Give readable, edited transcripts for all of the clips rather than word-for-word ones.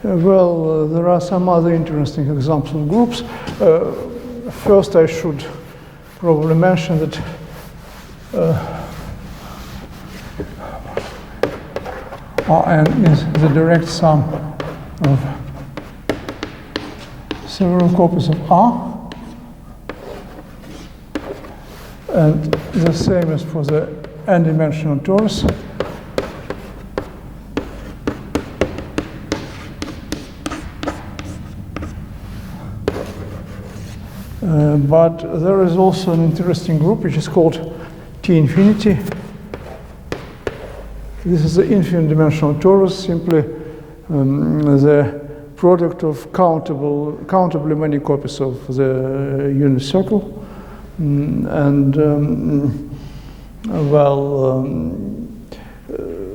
Well, there are some other interesting examples of groups. First, I should probably mention that Rn is the direct sum of several copies of R, and the same is for the n-dimensional torus. But there is also an interesting group which is called T infinity. This is the infinite dimensional torus, simply the product of countably many copies of the unit circle.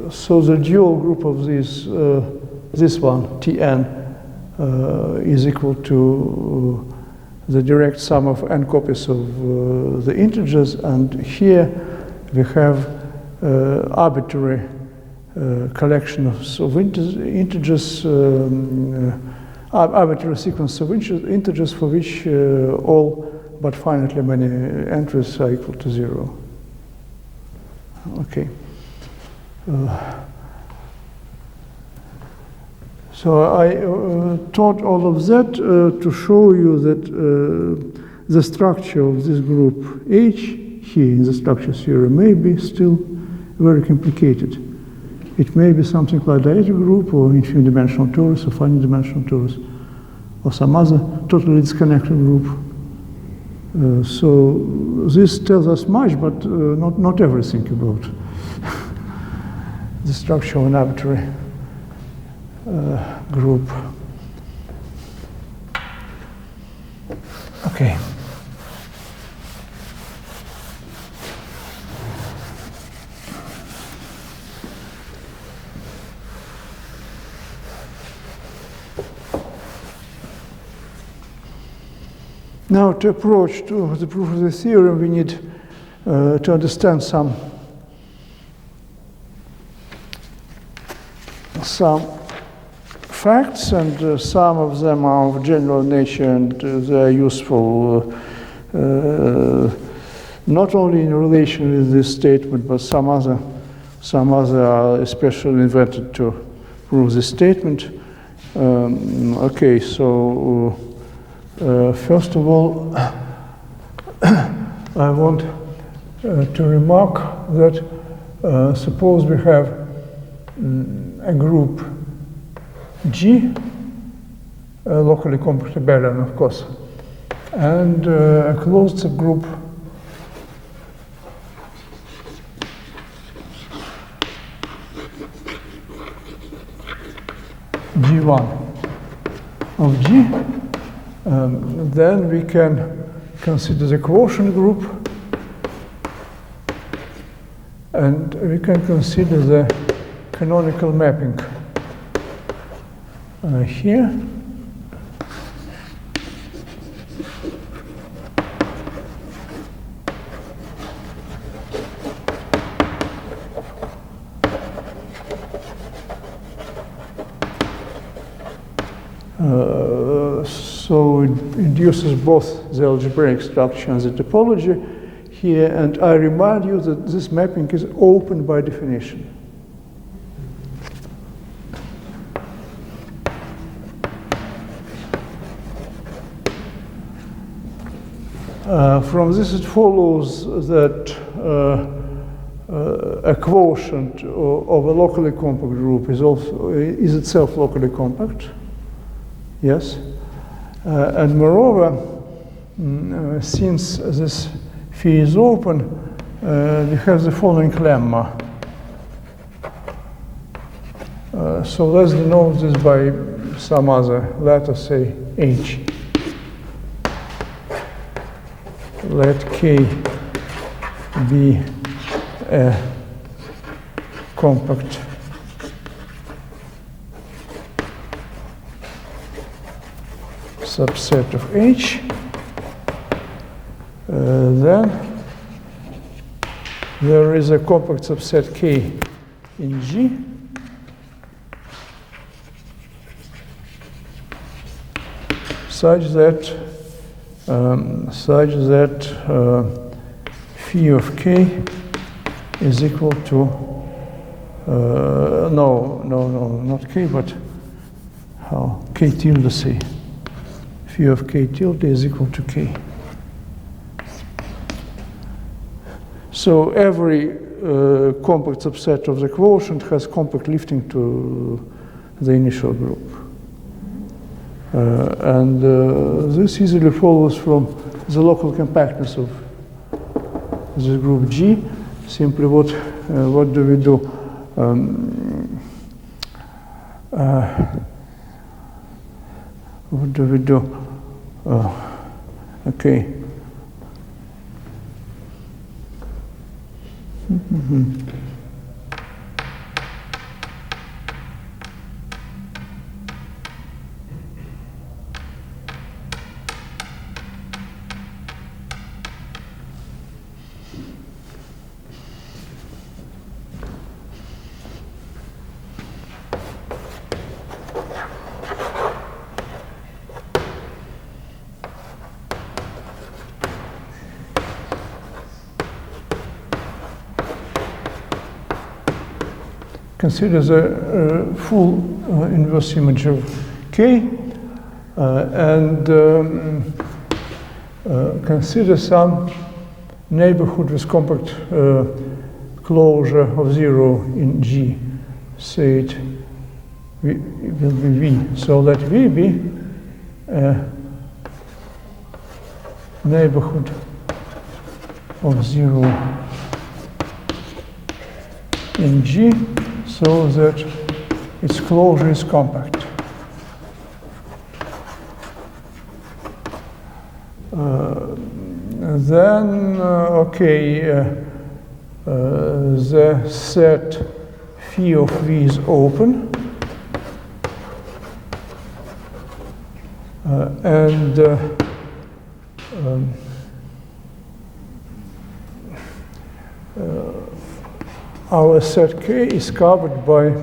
So the dual group of these, this one, Tn, is equal to the direct sum of n copies of the integers, and here we have arbitrary collection of integers, arbitrary sequence of integers for which all but finitely many entries are equal to 0. Okay. So I taught all of that to show you that the structure of this group H here in the structure theory may be still very complicated. It may be something like dielectric group or infinite dimensional torus or finite dimensional torus or some other totally disconnected group. So this tells us much, but not everything about the structure of an arbitrary group. Okay. Now, to approach to the proof of the theorem, we need to understand some facts, and some of them are of general nature, and they are useful not only in relation with this statement, but some other are especially invented to prove this statement. Okay, so first of all, I want to remark that suppose we have a group G, locally compact abelian, of course, and a closed subgroup G1 of G, then we can consider the quotient group, and we can consider the canonical mapping here. So it induces both the algebraic structure and the topology here, and I remind you that this mapping is open by definition. From this it follows that a quotient of a locally compact group is itself locally compact. Yes, and moreover, since this phi is open, we have the following lemma. So let's denote this by some other letter, say H. Let K be a compact subset of H, then there is a compact subset K in G, such that phi of K is equal to no, not K, but how K tilde C. Phi of K tilde is equal to K. So every compact subset of the quotient has compact lifting to the initial group. And this easily follows from the local compactness of this group G. Simply what do we do? What do we do? Okay. Consider the full inverse image of K and consider some neighborhood with compact closure of 0 in G. Say it will be V. So let V be a neighborhood of 0 in G, so that its closure is compact. The set phi of V is open, our set K is covered by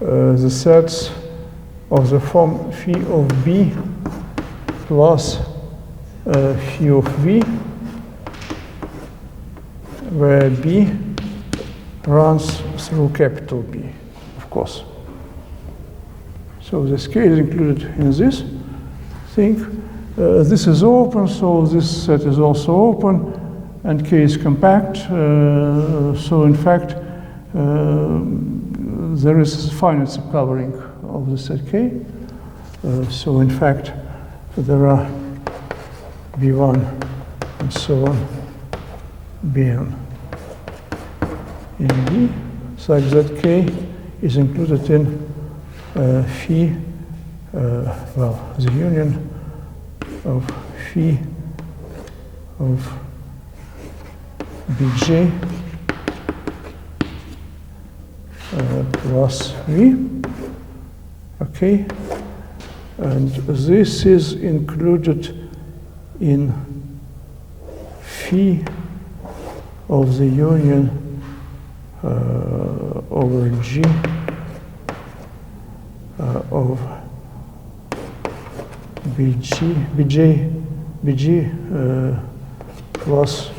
the sets of the form phi of B plus phi of V, where B runs through capital B, of course. So this K is included in this thing. This is open, so this set is also open, and K is compact. So in fact, there is finite subcovering of the set K. So in fact, there are B1 and so on, Bn in B, such that K is included in phi, the union of phi of Bj plus V. Okay, and this is included in phi of the union over G of Bj plus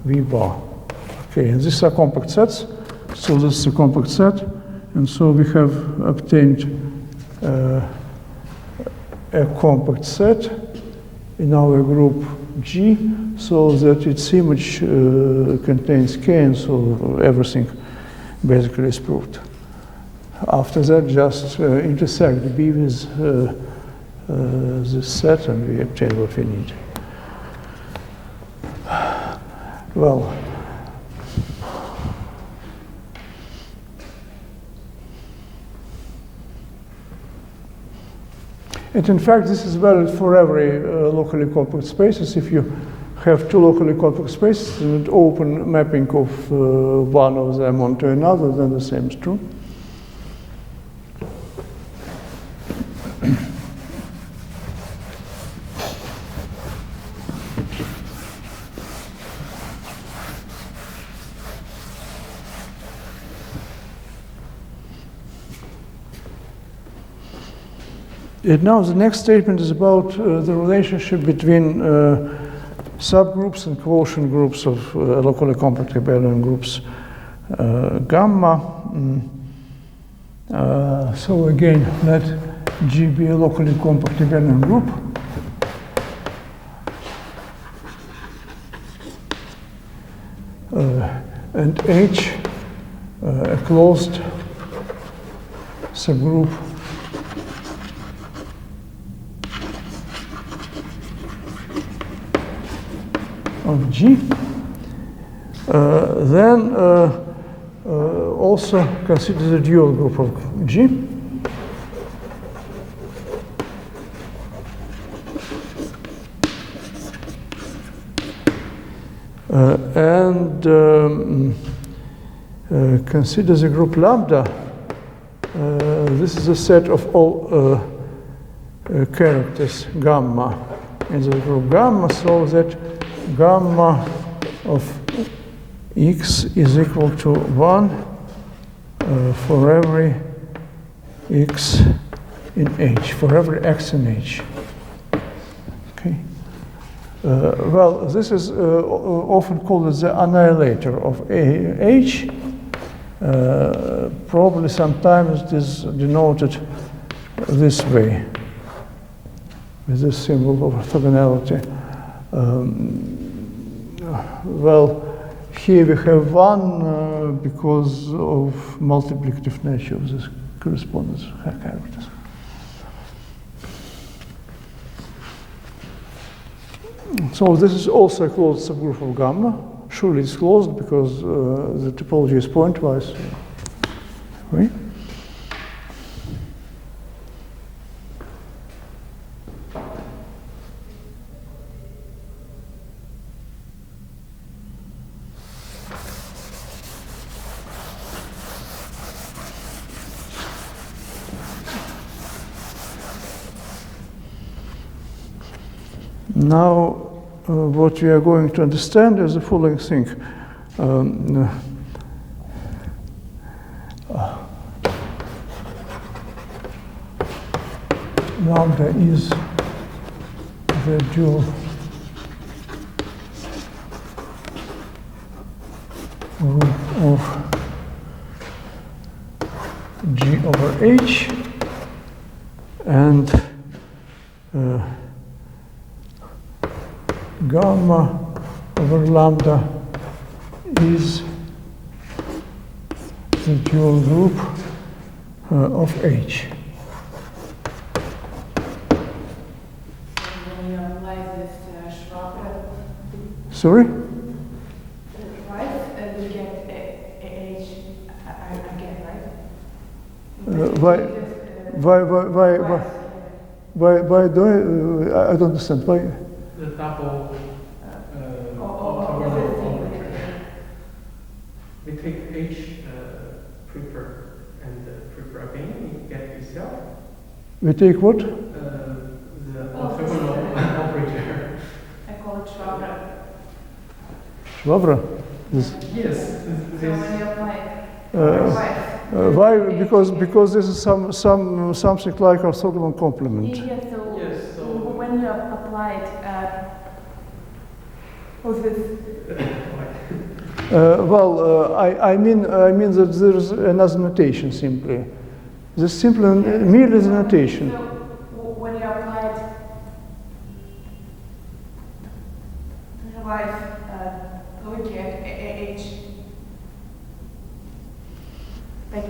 V bar. Okay, and these are compact sets. So this is a compact set, and so we have obtained a compact set in our group G, so that its image contains K, and so everything basically is proved. After that, just intersect B with this set, and we obtain what we need. Well, and in fact, this is valid for every locally compact spaces. If you have two locally compact spaces and open mapping of one of them onto another, then the same is true. And now the next statement is about the relationship between subgroups and quotient groups of locally compact abelian groups gamma. So again, let G be a locally compact abelian group. And H a closed subgroup of G. Then also consider the dual group of G. And consider the group lambda. This is a set of all characters gamma in the group gamma, so that gamma of x is equal to 1 for every x in H, for every x in H. Okay. Well, this is often called the annihilator of H. Probably sometimes it is denoted this way, with this symbol of orthogonality. Well, here we have 1 because of multiplicative nature of this correspondence characters. So this is also a closed subgroup of gamma. Surely it's closed because the topology is pointwise. Right? Now, what we are going to understand is the following thing. Lambda is the dual group of G over H, and gamma over lambda is the dual group of H. When you apply this Schwabe, Sorry? right? And we get H again, right? Why do I don't understand. Why? The double orthogonal operator. We take H prefer and prefer again, we get itself. We take what? The orthogonal operator. I call it Schwabe. Schwabe? Yes. So when you apply it, Why? Because this is something like orthogonal complement. yes, so So when you apply it, what's this? I mean that there is another notation simply. This simply merely the notation. So when you apply it, right, we get H. Like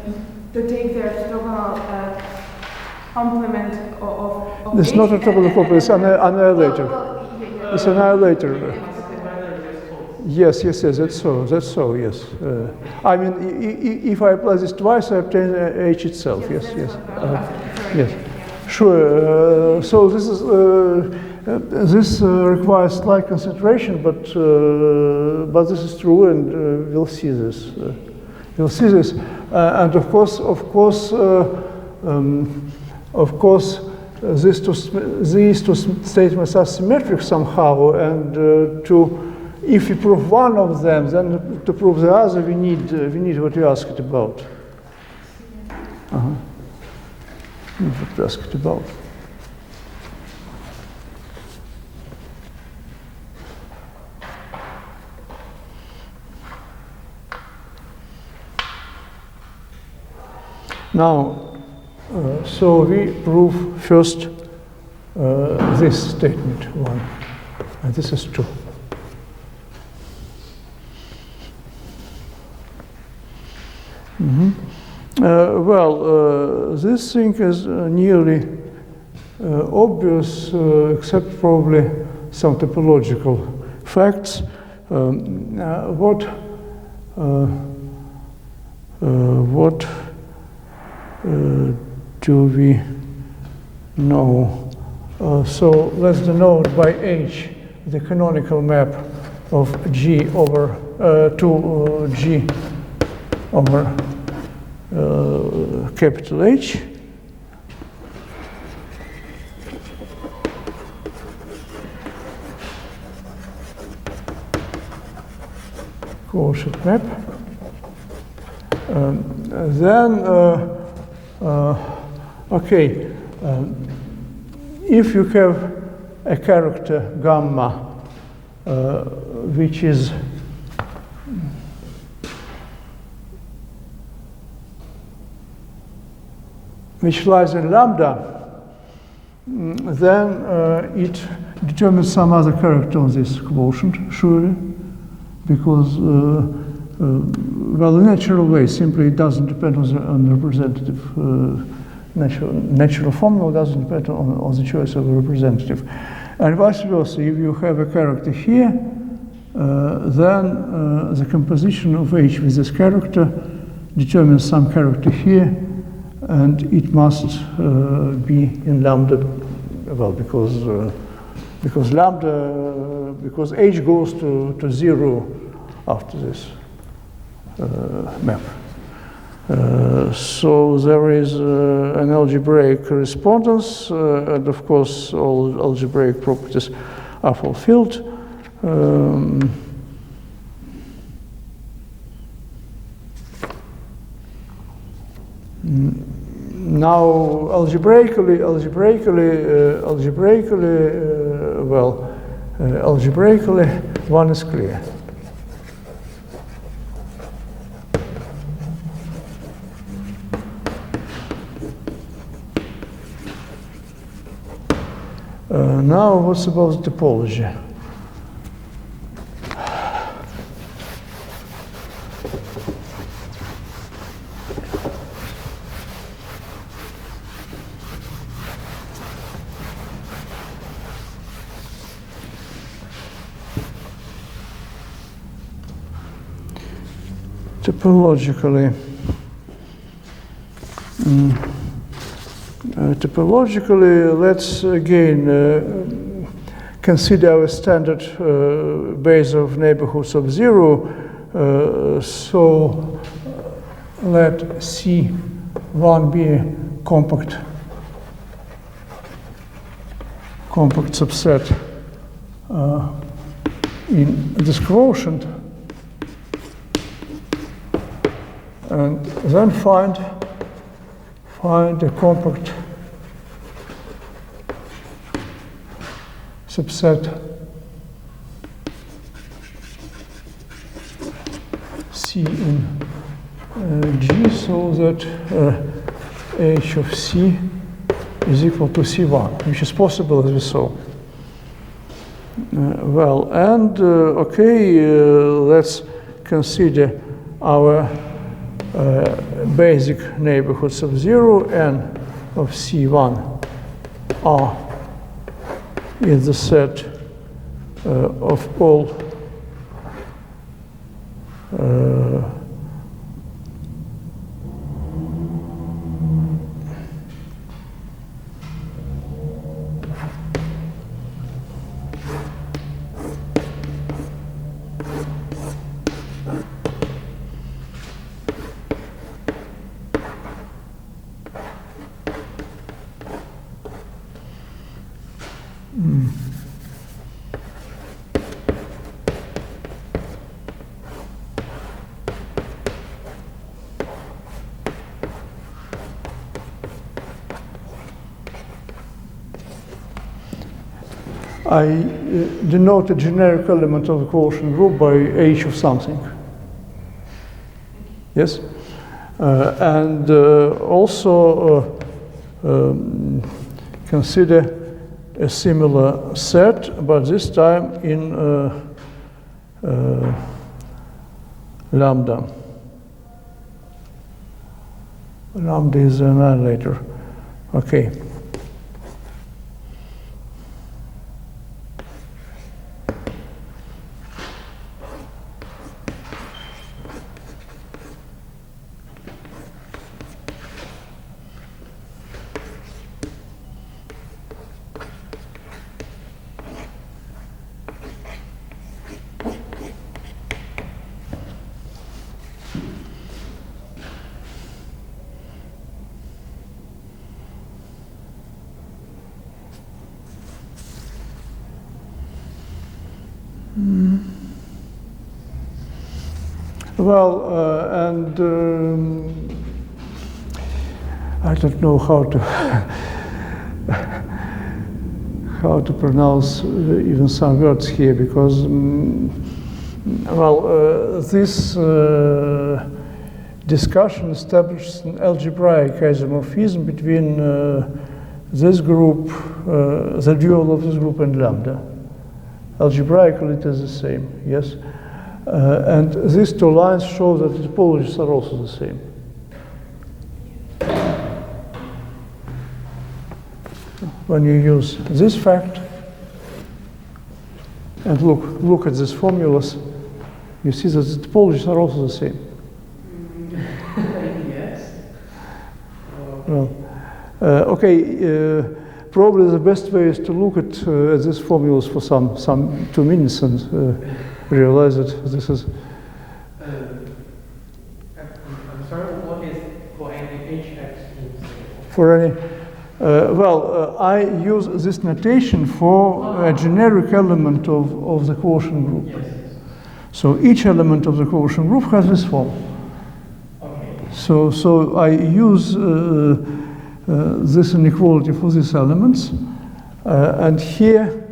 to take the orthogonal complement of It's H not a orthogonal complement, it's an annihilator. It's an annihilator. Yes, that's so, yes. I mean, if I apply this twice, I obtain H itself, yes. Yes, sure. So this is, this requires slight concentration, but this is true, and we'll see this. And of course, of course, these two statements are symmetric somehow, and if we prove one of them, then to prove the other, we need what you asked about. What you asked about. Now, so we prove first this statement, 1, and this is 2. This thing is nearly obvious, except probably some topological facts. What do we know? So let's denote by H the canonical map of G over to G over capital H. Quotient map. If you have a character gamma, which lies in lambda, then it determines some other character on this quotient, surely, because, well, in natural way, simply it doesn't depend on the representative. Natural formula doesn't depend on the choice of a representative. And vice versa, if you have a character here, then the composition of H with this character determines some character here, and it must be in lambda, well, because H goes to 0 after this map. So there is an algebraic correspondence, and of course all algebraic properties are fulfilled. Now algebraically, one is clear. Now, what's about the topology? Topologically, let's again consider our standard base of neighborhoods of 0. So let C1 be a compact subset in this quotient, and then find a compact subset C in G, so that H of C is equal to C1, which is possible as we saw. Let's consider our basic neighborhoods of 0, n of C1 are in the set of all I denote a generic element of the quotient group by h of something. Yes? And also consider a similar set, but this time in lambda. Lambda is the annihilator. Okay. Well, I don't know how to pronounce even some words here, because this discussion establishes an algebraic isomorphism between this group, the dual of this group and lambda. Algebraically it is the same, yes? And these two lines show that the topologies are also the same. When you use this fact and look at these formulas, you see that the topologies are also the same. Yes. Well, probably the best way is to look at these formulas for some 2 minutes and realize that this is. I'm sorry, what is for any hx? For any. I use this notation for a generic element of the quotient group. Yes. So each element of the quotient group has this form. Okay. So I use this inequality for these elements, and here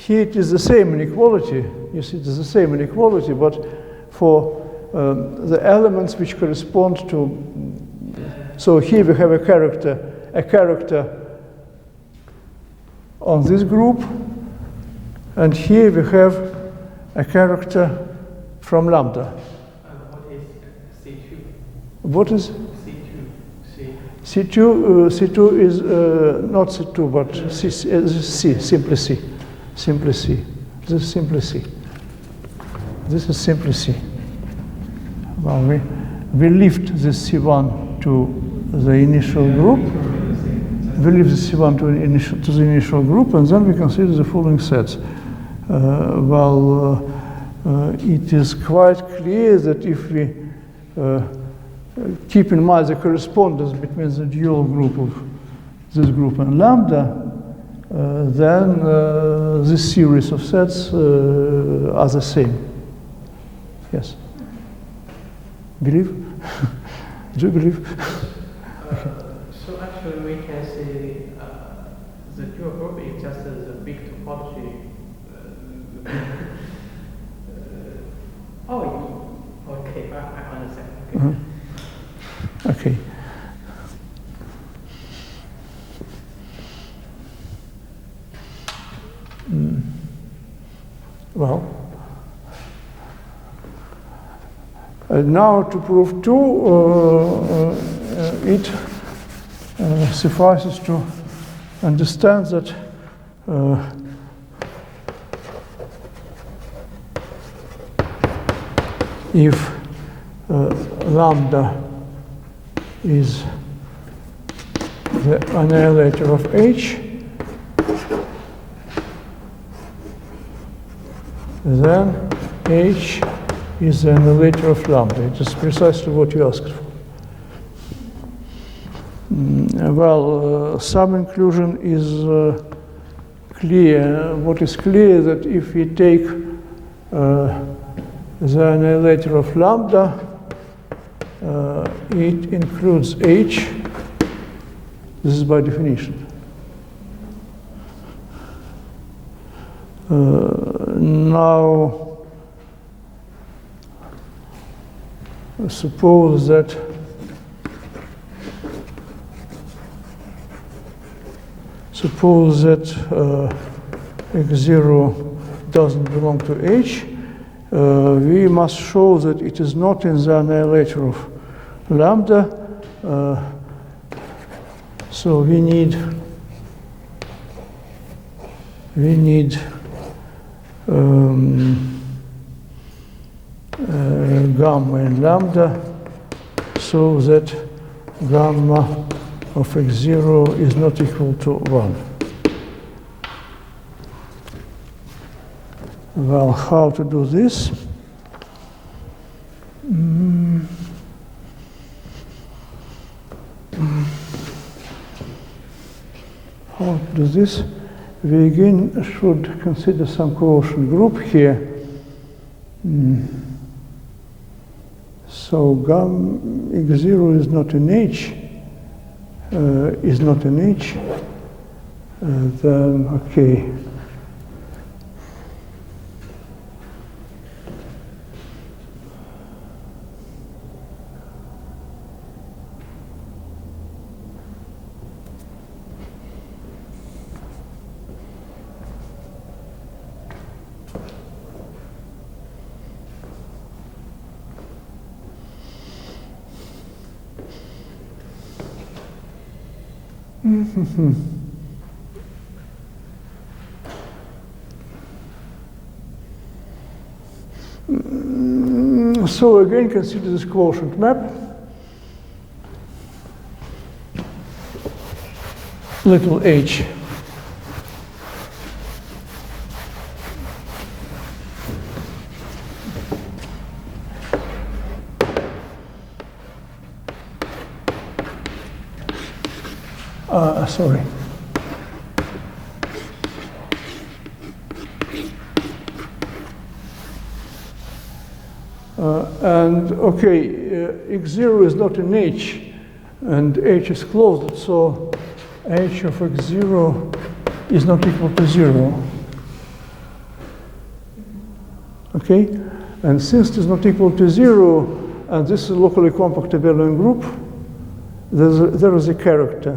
it is the same inequality. You see, it is the same inequality, but for the elements which correspond to. So here we have a character on this group, and here we have a character from lambda. What is C2? What is C2? C2 is not C2, but C, simply C. Simply C. This is simply C. This is simply C. Well, we lift this C1 to the initial group. We lift the C1 to the initial group, and then we consider the following sets. It is quite clear that if we keep in mind the correspondence between the dual group of this group and lambda, then this series of sets are the same. Yes. Believe? Do you believe? So actually we can say the dual group is just the big topology. Okay, I understand. Okay. Okay. Well, now to prove 2, it suffices to understand that if lambda is the annihilator of H, then H is the annihilator of lambda. It is precisely what you asked for. Some inclusion is clear. What is clear that if we take the annihilator of lambda, it includes H. This is by definition. Now, suppose that x0 doesn't belong to H. We must show that it is not in the annihilator of lambda. So we need gamma and lambda, so that gamma of x0 is not equal to 1. Well, how to do this? How to do this? We again should consider some quotient group here. So gamma x0 is not an H. Then okay. So again, consider this quotient map. Little h. Sorry. And okay, x0 is not an h, and h is closed, so h of x0 is not equal to 0. Okay, and since it is not equal to 0, and this is a locally compact abelian group, there is a character.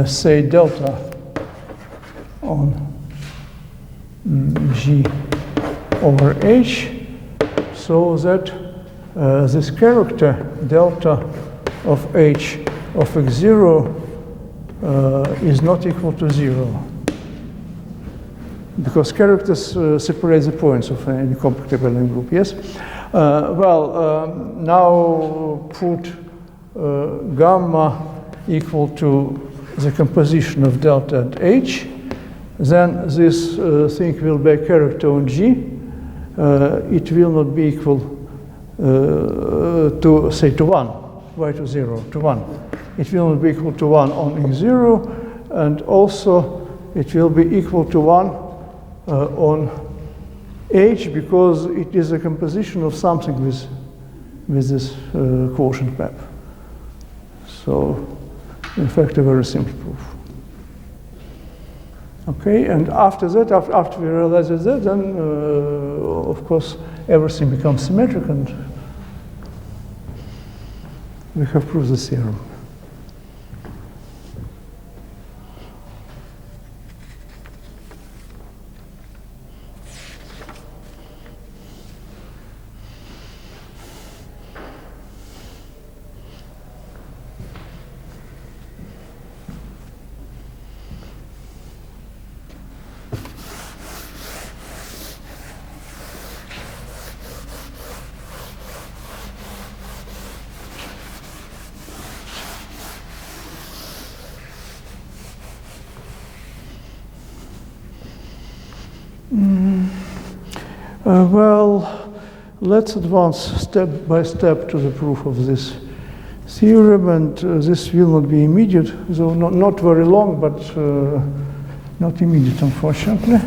Say delta on G over H, so that this character delta of H of x0 is not equal to 0. Because characters separate the points of any compact abelian group, yes? Now put gamma equal to the composition of delta and H, then this thing will be a character on G. It will not be equal to, say, to 1. Why to 0? To 1. It will not be equal to 1 on x0, and also it will be equal to 1 on H, because it is a composition of something with this quotient map. So, in fact, a very simple proof. Okay, and after that, after we realize that, then, of course, everything becomes symmetric, and we have proved the theorem. Well, let's advance step by step to the proof of this theorem, and this will not be immediate, though not very long, but not immediate, unfortunately.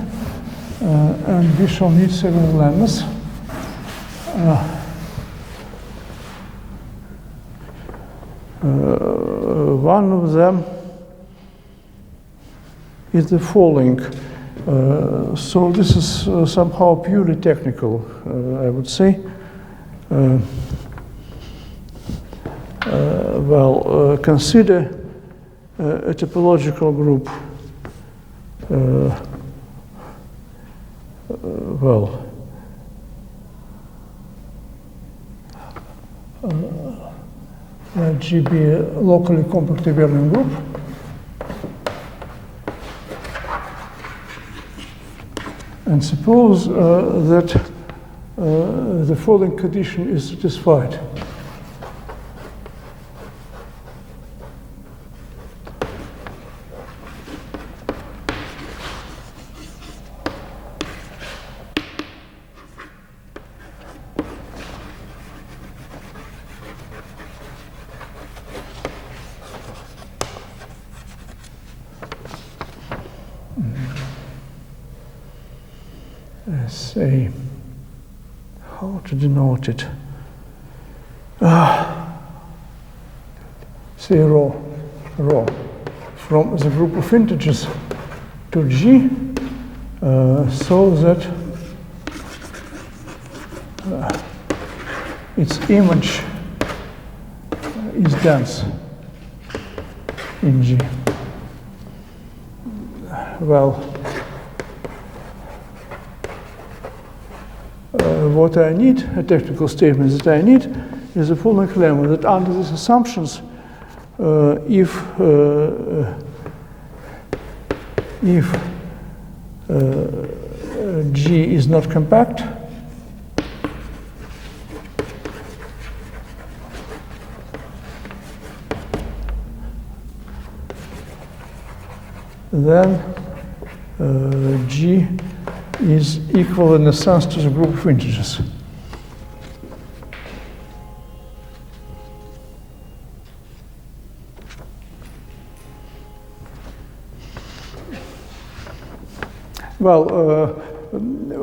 And we shall need several lemmas. One of them is the following. So this is somehow purely technical, I would say. Consider a topological group. Let G be a locally compact abelian group. And suppose that the following condition is satisfied. Let's say, how to denote it? Say rho from the group of integers to G, so that its image is dense in G. What I need, a technical statement that I need, is the following lemma, that under these assumptions, if G is not compact, then G is equal in a sense to the group of integers.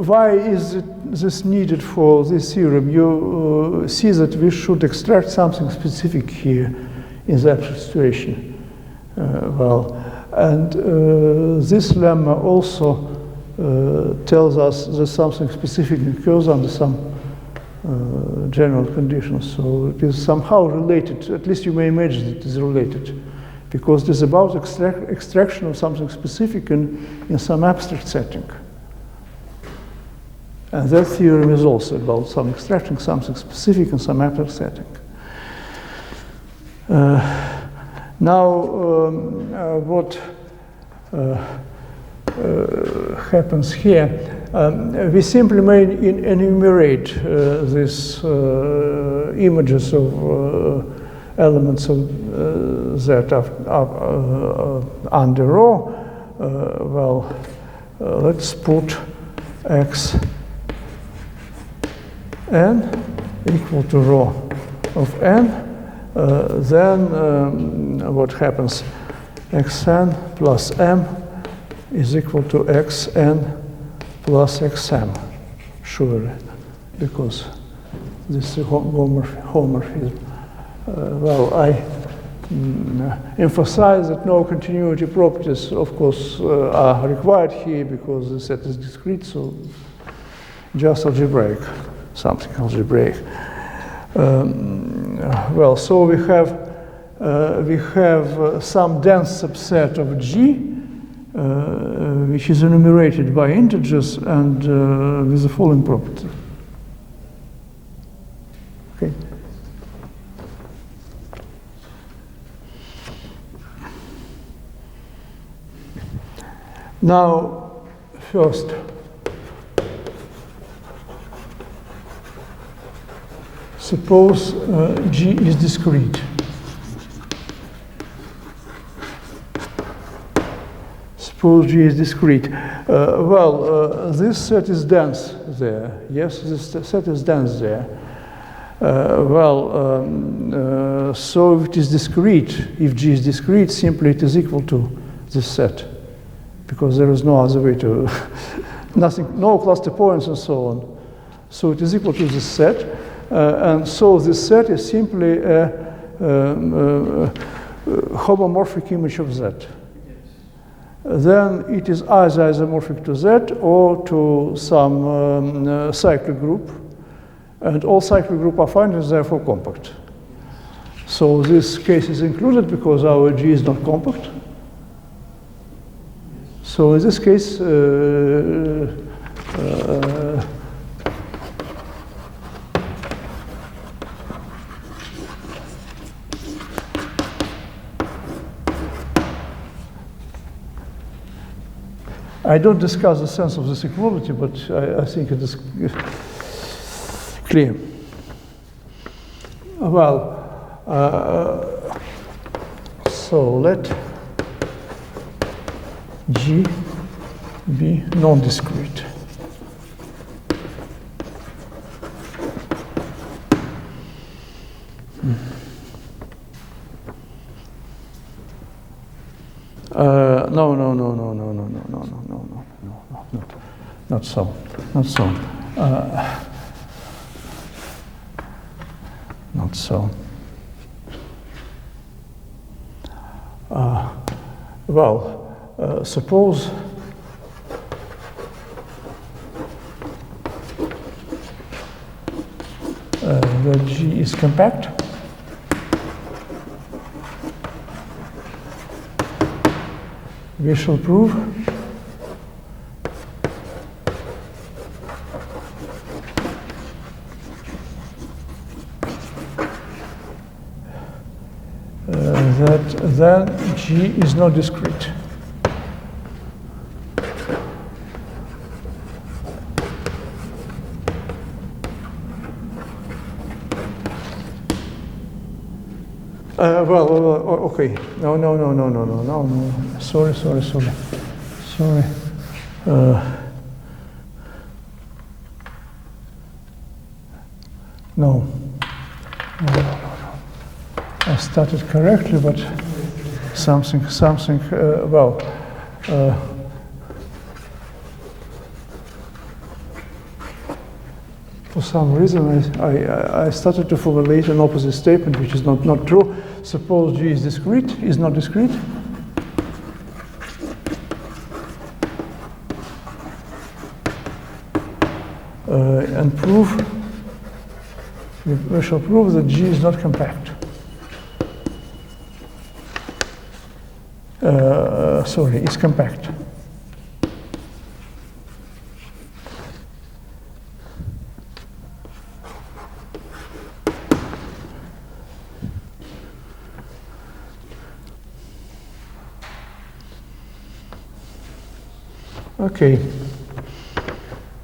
Why is this needed for this theorem? You see that we should extract something specific here in the abstract situation. This lemma also tells us that something specific occurs under some general conditions. So it is somehow related, at least you may imagine it is related, because it is about extraction of something specific in some abstract setting. And that theorem is also about extracting something specific in some abstract setting. What happens here, we simply may enumerate these images of elements of Z under rho. Let's put x n equal to rho of n. Then what happens? Xn plus m is equal to xn plus xm, surely, because this is homomorphism. I emphasize that no continuity properties, of course, are required here because the set is discrete, so just algebraic, something algebraic. So we have some dense subset of G, which is enumerated by integers and with the following property. Okay. Now, first, suppose G is discrete. Suppose G is discrete. This set is dense there. Yes, this set is dense there. So if it is discrete, if G is discrete, simply it is equal to this set, because there is no other way to, no cluster points and so on. So it is equal to this set. And so this set is simply a homomorphic image of Z. Then it is either isomorphic to Z or to some cyclic group, and all cyclic group affine is therefore compact. So this case is included because our G is not compact. So in this case, I don't discuss the sense of this equality, but I think it is clear. Well, so let G be non-discrete. No, not so. Not so. Suppose that G is compact. We shall prove that then G is not discrete. Okay. No. Sorry. No. I started correctly, but something. For some reason, I started to formulate an opposite statement, which is not true. Suppose G is not discrete. And we shall prove that G is not compact. It's compact. Okay.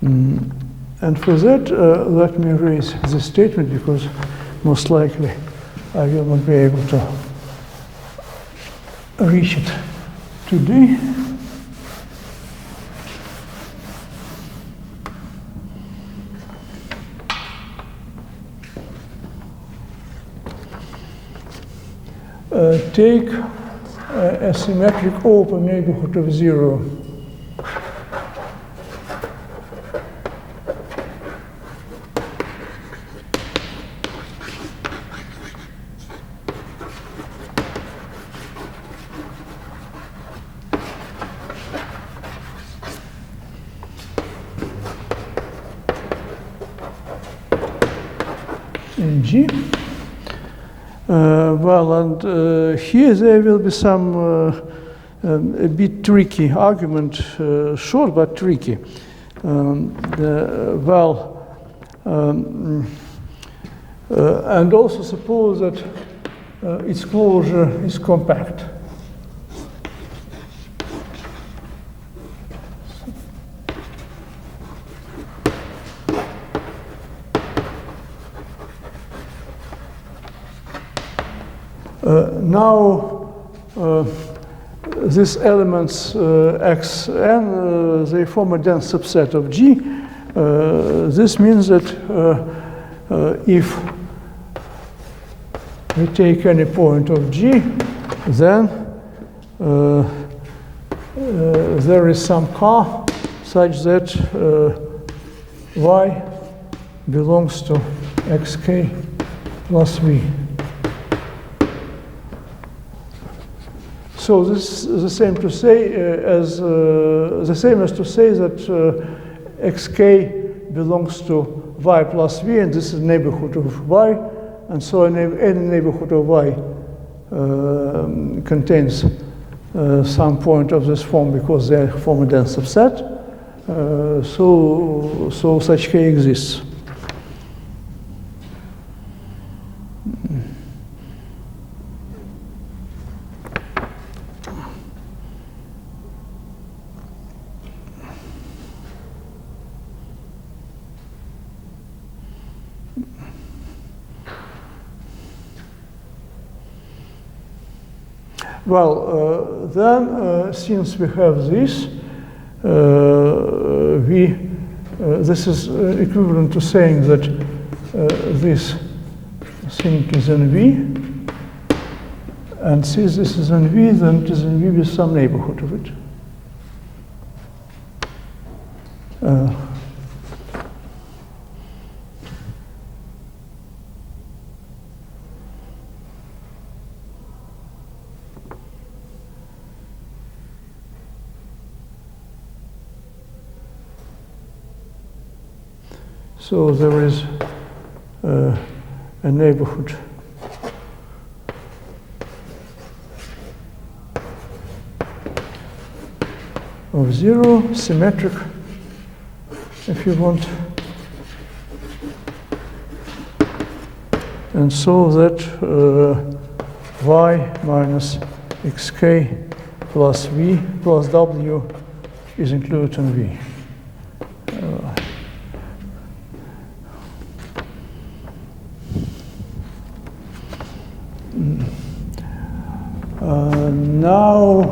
And for that, let me erase this statement because most likely I will not be able to reach it today. Take a symmetric open neighborhood of 0. In G. Here there will be some a bit tricky argument, short but tricky. And also suppose that its closure is compact. Now, these elements X n, they form a dense subset of G. This means that if we take any point of G, then there is some car such that Y belongs to xk plus V. So this is the same to say as to say that xk belongs to y plus v, and this is neighborhood of y, and so any neighborhood of y contains some point of this form because they form a dense subset. So such k exists. Well, then, since we have this, this is equivalent to saying that this thing is in V, and since this is in V, then it is in V with some neighborhood of it. So there is a neighborhood of 0, symmetric, if you want, and so that y minus xk plus v plus w is included in V. Now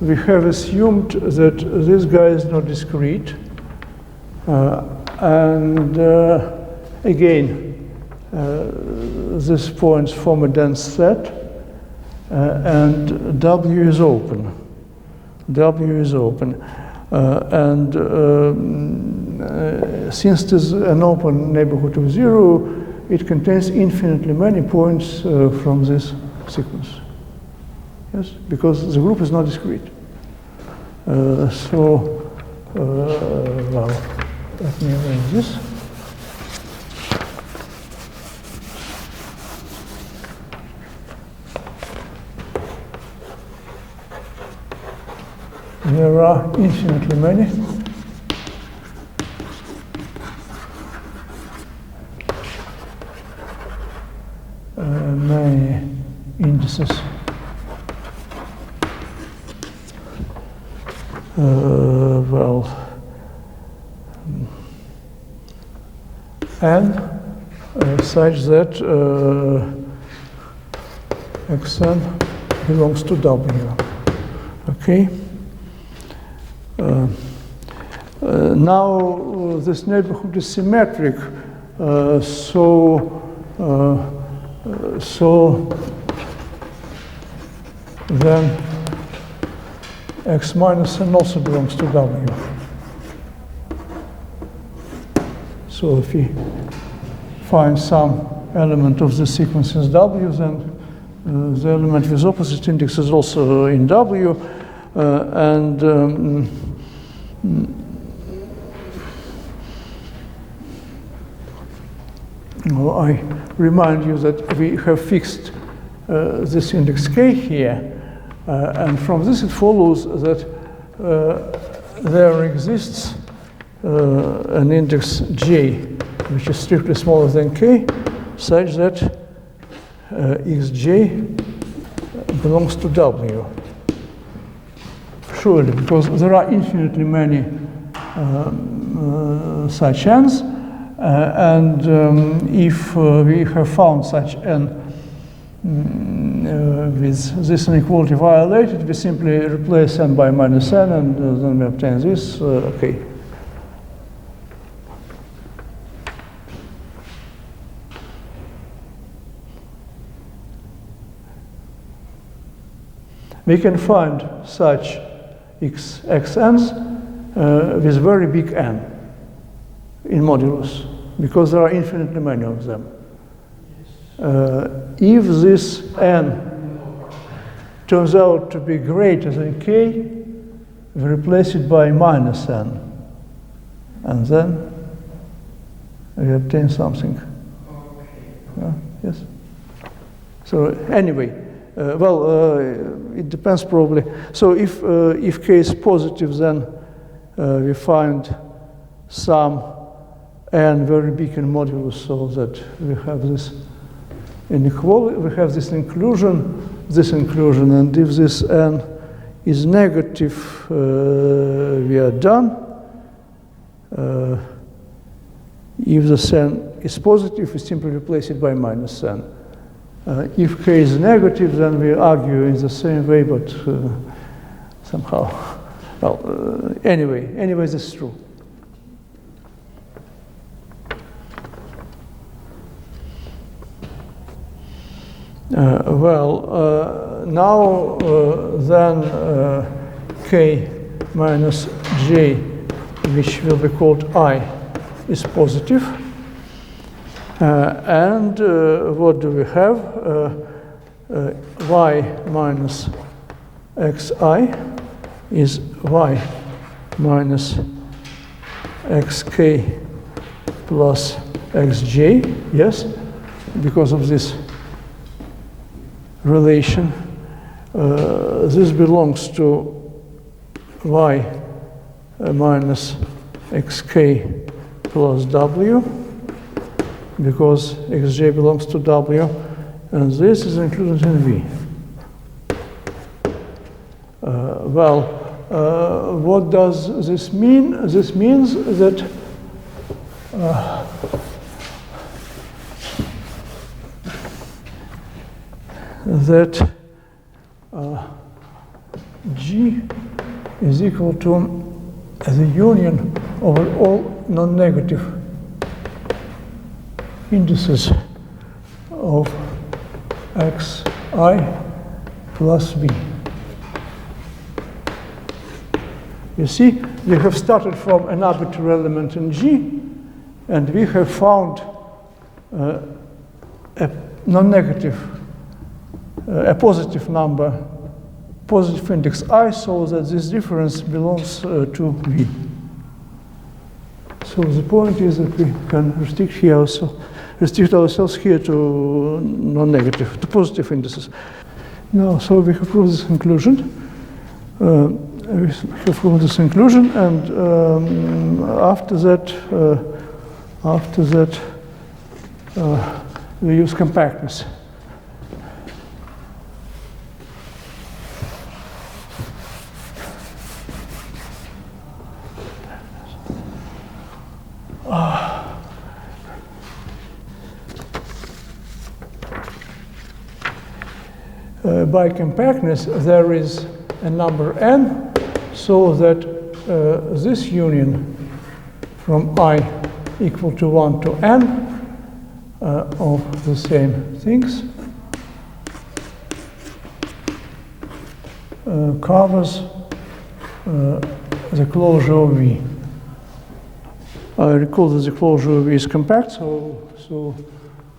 we have assumed that this guy is not discrete, and again, these points form a dense set, and W is open. W is open, and since it is an open neighborhood of 0, it contains infinitely many points from this sequence. Yes, because the group is not discrete. Well, let me arrange this. There are infinitely many. Many indices. And such that xn belongs to W. Okay. Now this neighborhood is symmetric, so then x minus n also belongs to W. So if we find some element of the sequence is W, then the element with opposite index is also in W, I remind you that we have fixed this index k here, and from this it follows that there exists an index j, which is strictly smaller than k, such that xj belongs to W. Surely, because there are infinitely many such n's, and if we have found such n with this inequality violated, we simply replace n by minus n, and then we obtain this. Okay. We can find such xn's with very big n in modulus, because there are infinitely many of them. If this n turns out to be greater than k, we replace it by minus n. And then we obtain something. Yes? So anyway, it depends probably. So if k is positive, then we find some n very big in modulus, so that we have this inequality, we have this inclusion, and if this n is negative, we are done. If the n is positive, we simply replace it by minus n. If k is negative, then we argue in the same way, but somehow, well, anyway, this is true. Now then k minus j, which will be called I, is positive. And what do we have? Y minus xi is y minus xk plus xj, yes, because of this relation. This belongs to y minus xk plus w, because xj belongs to w, and this is included in v. What does this mean? This means that G is equal to the union over all non-negative indices of xi plus v. You see, we have started from an arbitrary element in G, and we have found a non-negative, a positive number, positive index I, so that this difference belongs to V. So the point is that we can restrict ourselves here to non-negative, to positive indices. Now, so we have proved this conclusion. And after that, we use compactness. By compactness, there is a number n, so that this union from I equal to 1 to n of the same things covers the closure of V. I recall that the closure of V is compact, so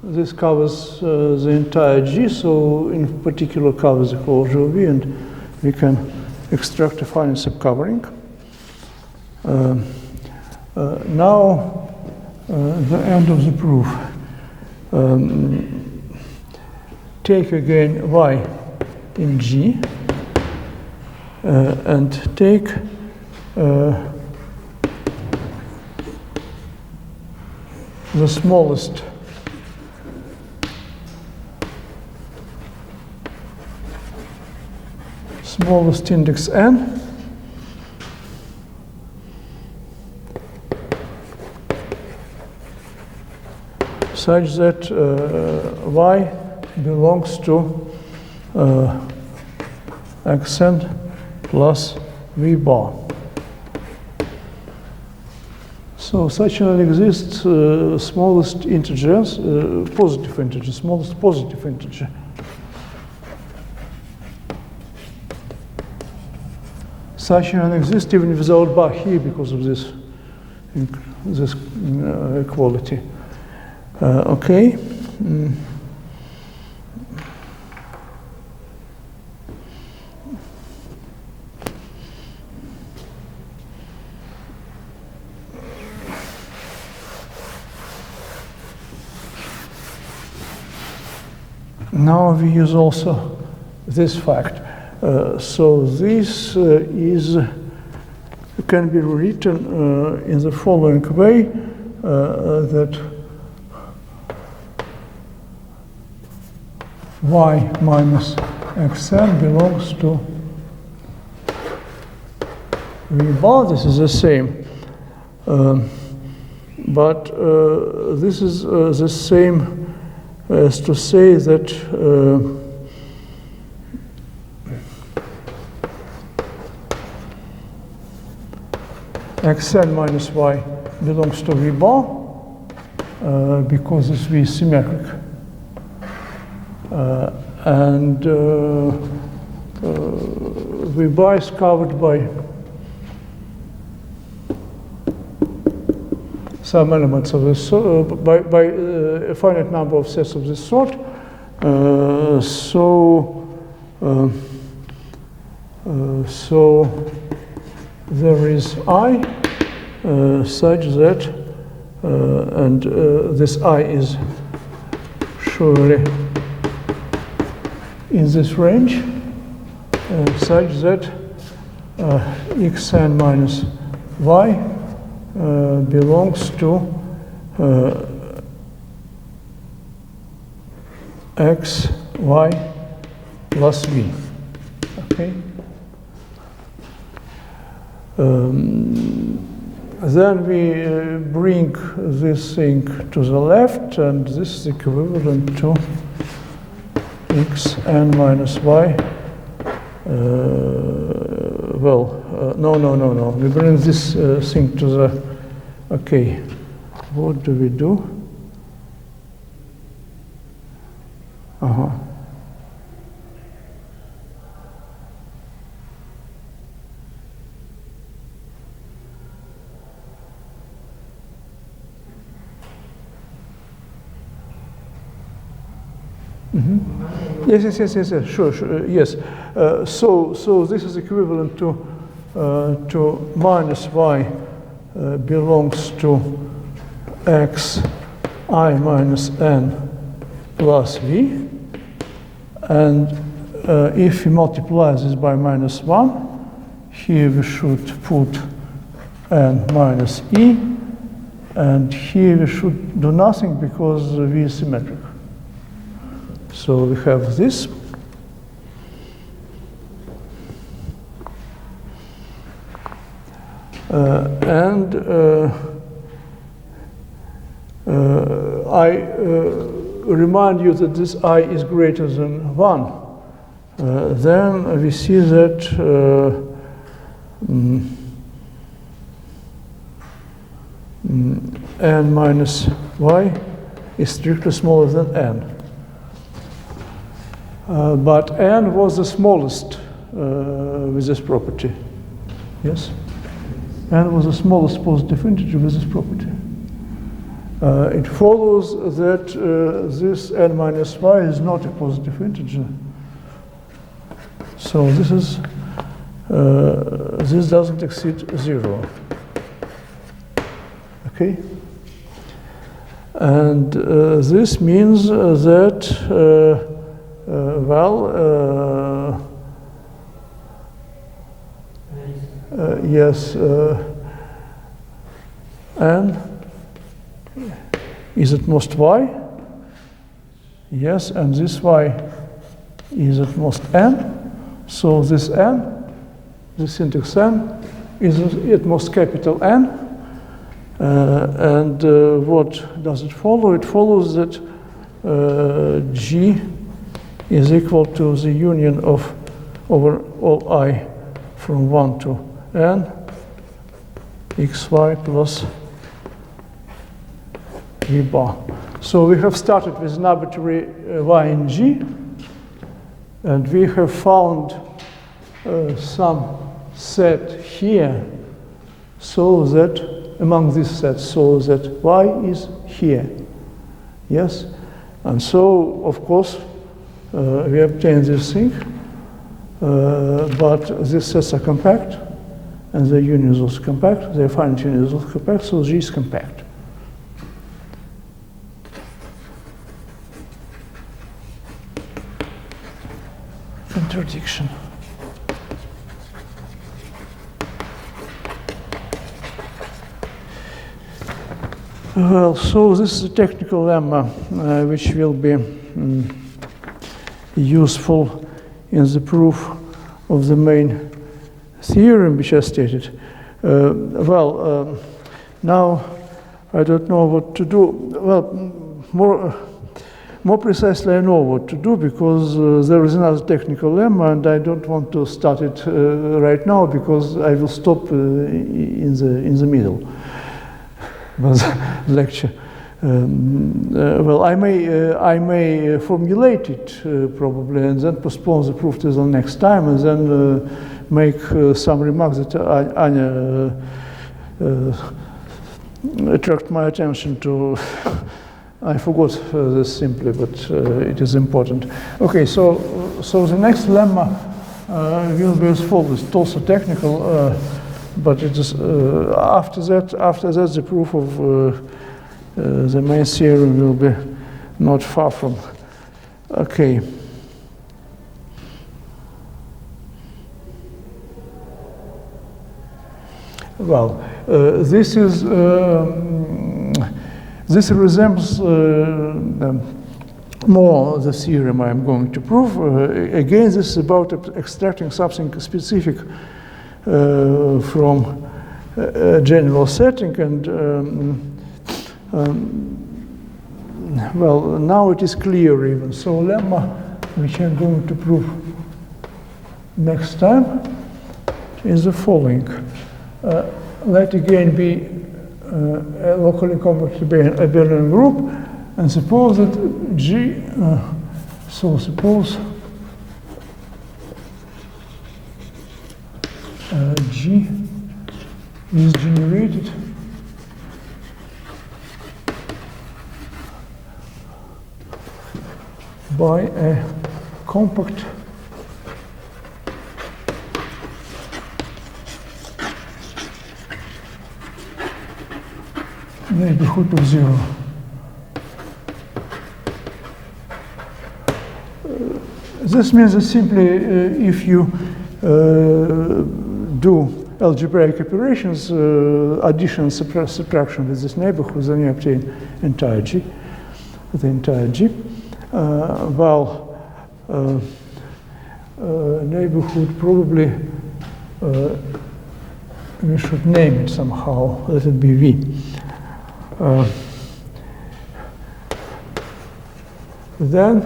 this covers the entire G, so in particular covers the closure of V, and we can extract a finite subcovering. Now, the end of the proof. Take again Y in G, and take the smallest index n, such that y belongs to xn plus v bar. So such an exists smallest integers, positive integer, smallest positive integer. Such an exists even without bar here because of this equality. Okay. now we use also this fact. So this can be written in the following way, that y minus xn belongs to v bar. This is the same, but this is the same as to say that xn minus y belongs to v bar because this v is symmetric. And v bar is covered by some elements of this, by a finite number of sets of this sort. So there is I such that, and this I is surely in this range, such that xn minus y belongs to x, y plus v. Okay. Then we bring this thing to the left, and this is equivalent to xn minus y. No. We bring this thing to the. Okay, what do we do? Yes, sure, yes. So this is equivalent to minus y belongs to x I minus n plus v, and if we multiply this by minus 1, here we should put n minus e, and here we should do nothing because v is symmetric. So we have this. I remind you that this I is greater than 1. Then we see that n minus y is strictly smaller than n. But n was the smallest with this property. Yes? N was the smallest positive integer with this property. It follows that this n minus y is not a positive integer. So this is this doesn't exceed 0. Okay? And this means that yes, n is at most y. Yes, and this y is at most n. So this n, this index n, is at most capital N. And what does it follow? It follows that G is equal to the union of over all I from 1 to n xy plus v bar. So we have started with an arbitrary y in G, and we have found some set here so that among these sets, so that y is here. Yes? And so, of course, we obtain this thing, but these sets are compact, and the union is also compact, their finite union is also compact, so G is compact. Interdiction. Well, so this is a technical lemma which will be useful in the proof of the main theorem which I stated. Now I don't know what to do. Well, more precisely, I know what to do because there is another technical lemma, and I don't want to start it right now because I will stop in the middle of the lecture. I may formulate it probably, and then postpone the proof to the next time, and then make some remarks that Anya attract my attention to. I forgot this simply, but it is important. Okay, so the next lemma will be as follows. It's also technical, but it is after that the proof of the main theorem will be not far from. Okay. Well, this resembles more the theorem I am going to prove. Again, this is about extracting something specific from a general setting, and well, now it is clear even. So lemma, which I'm going to prove next time, is the following. Let again be a locally compact abelian group, and suppose that G, so suppose G is generated by a compact neighborhood of zero. This means that simply if you do algebraic operations, addition and subtraction with this neighborhood, then you obtain entire G, the entire G. Neighborhood probably we should name it somehow. Let it be V. Then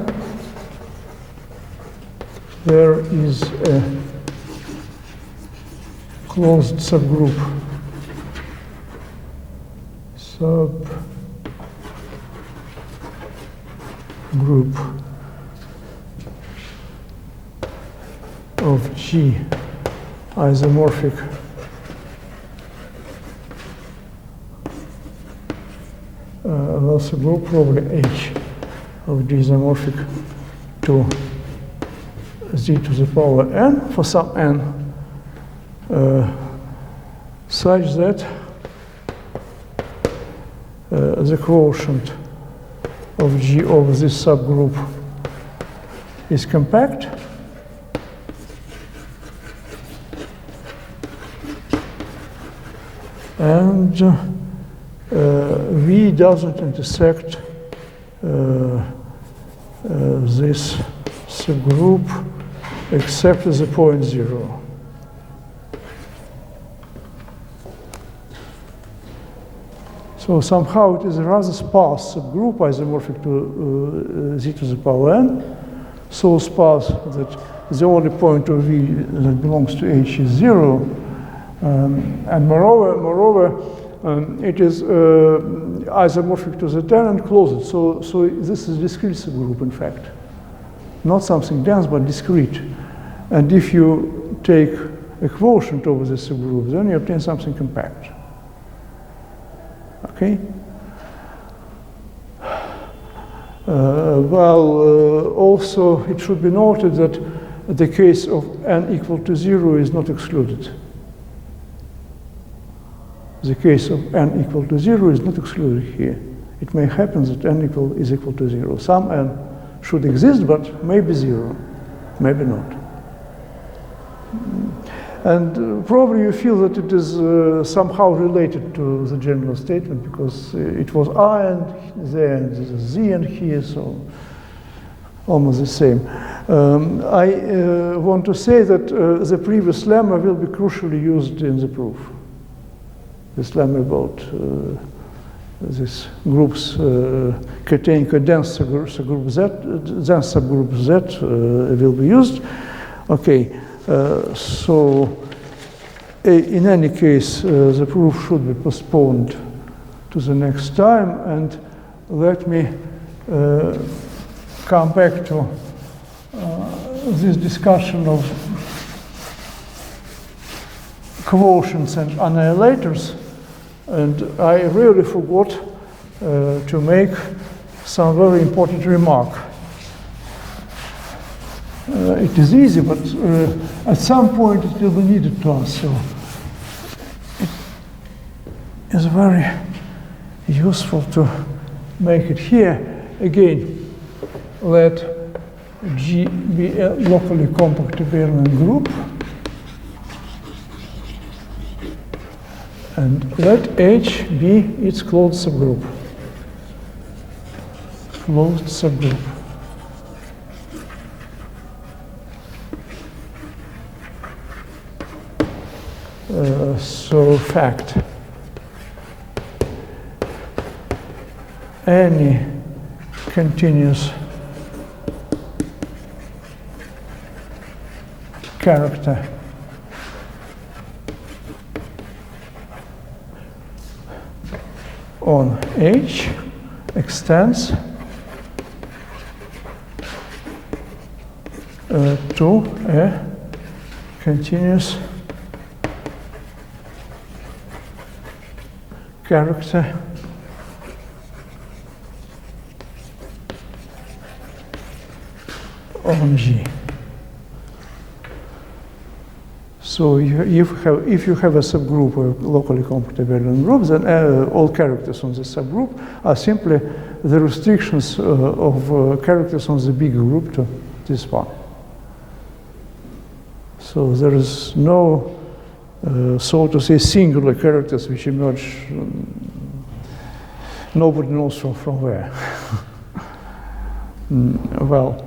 there is a closed subgroup of G isomorphic subgroup probably H of G isomorphic to Z to the power n for some n such that the quotient of G over this subgroup is compact, and V doesn't intersect this subgroup except at the point 0. So somehow it is a rather sparse subgroup isomorphic to Z to the power n, so sparse that the only point of V that belongs to H is 0, and moreover, it is isomorphic to the tangent closed. So this is a discrete subgroup, in fact, not something dense but discrete. And if you take a quotient over this subgroup, then you obtain something compact. Okay. Also it should be noted that the case of n equal to 0 is not excluded. The case of n equal to 0 is not excluded here. It may happen that n is equal to 0. Some n should exist, but maybe 0, maybe not. And probably you feel that it is somehow related to the general statement, because it was I and there, and this is Z and here, so almost the same. I want to say that the previous lemma will be crucially used in the proof. This lemma about these groups containing a dense subgroup Z will be used. Okay, so in any case, the proof should be postponed to the next time, and let me come back to this discussion of quotients and annihilators. And I really forgot to make some very important remark. It is easy, but at some point it will be needed to us. So it is very useful to make it here. Again, let G be a locally compact abelian group. And let H be its closed subgroup. Closed subgroup. So fact. Any continuous character on H extends to a continuous character on G. So if you have a subgroup of locally compact abelian groups, then all characters on the subgroup are simply the restrictions of characters on the big group to this one. So there is no, so to say, singular characters which emerge. Nobody knows from where. Well.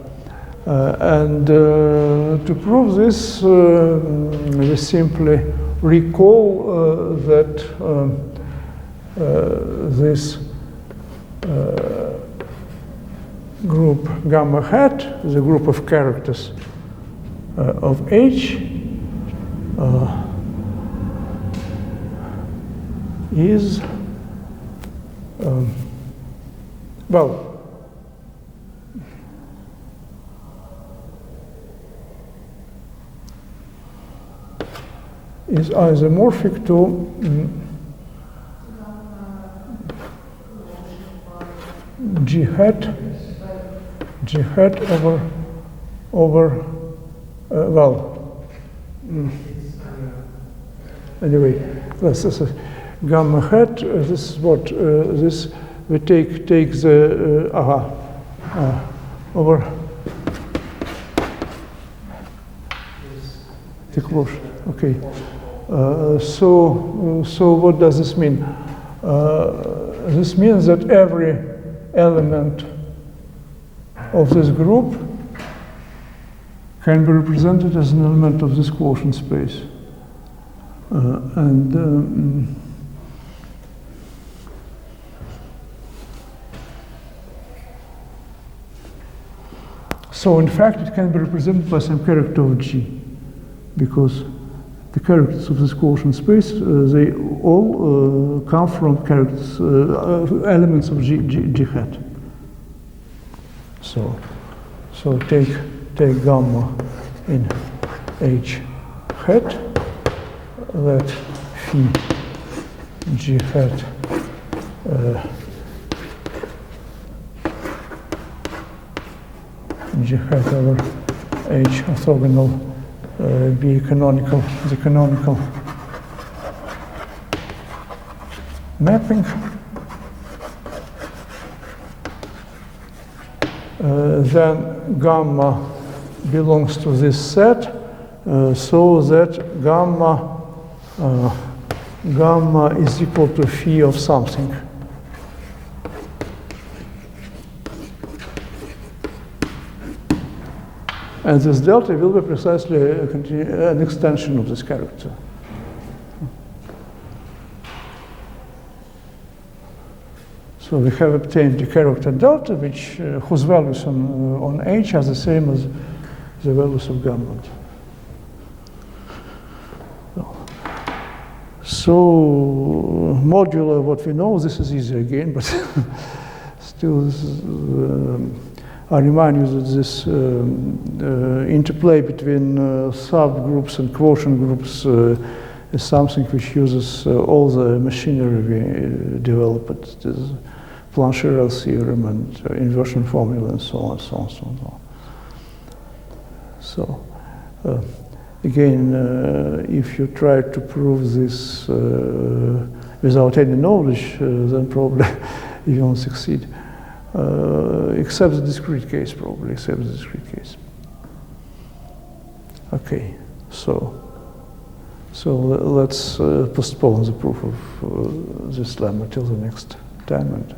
And to prove this, we simply recall that this group gamma hat, the group of characters of H, is, well, is isomorphic to G hat over well, anyway, this is gamma hat. This is what this we take the over the quotient. Okay. So what does this mean? This means that every element of this group can be represented as an element of this quotient space. So in fact, it can be represented by some character of G, because the characters of this quotient space, they all come from characters, elements of G hat. So take gamma in H hat, let phi G hat G hat over H orthogonal be canonical, the canonical mapping. Then gamma belongs to this set, so that gamma is equal to phi of something. And this delta will be precisely an extension of this character. So we have obtained the character delta, whose values on H are the same as the values of gamma. So modular what we know, this is easy again, but still I remind you that this interplay between subgroups and quotient groups is something which uses all the machinery we developed. This Plancherel theorem and inversion formula and so on, so on, so on. So again, if you try to prove this without any knowledge, then probably you won't succeed. Except the discrete case, probably, except the discrete case. Okay, so let's postpone the proof of this lemma till the next time. And